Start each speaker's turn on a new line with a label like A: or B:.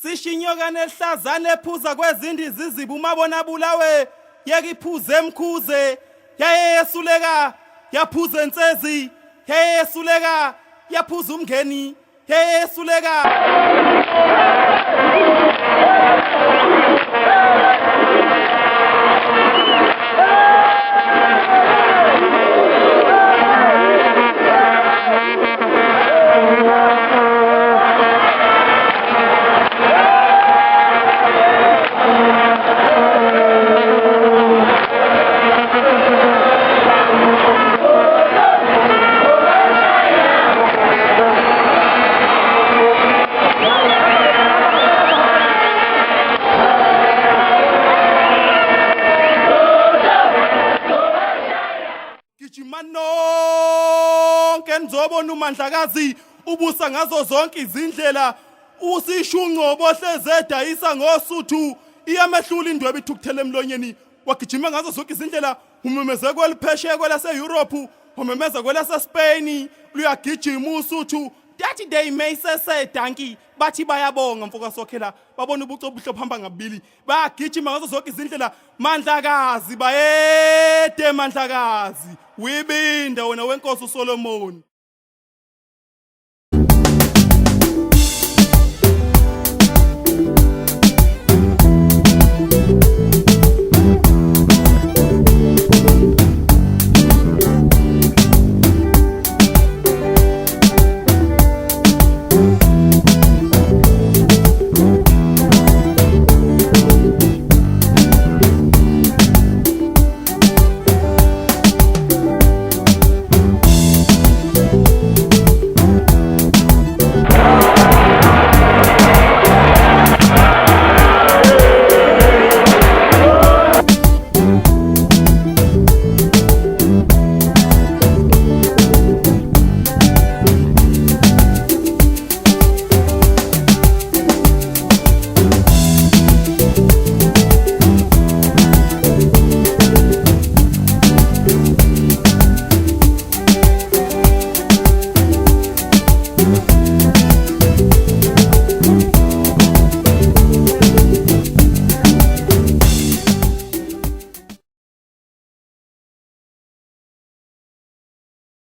A: Sishinyoka nehlazana ephuza kwezindi iziziba umabona bulawe yeke iphuze emkhuze yayesuleka yaphuza ensezi yayesuleka yaphuza umngeni yayesuleka Nonke nizobona uMandlakazi ubusa ngazo zonke izindlela usishunqo bohleze edayisa ngosuthu iyamehlula indwebe ithukuthele emlonyeni wagijima ngazo zonke izindlela umemeze kweliphesheya kwelase Europe umemeza kwelase Spain uyagijima usuthu that they may say donkey bathi bayabonga mfoka sokhela babona ubuco buhlo phamba ngabili bayagijima ngazo zonke izindlela Mandlakazi bayede Mandlakazi wibinda wena wenkosi uSolomon.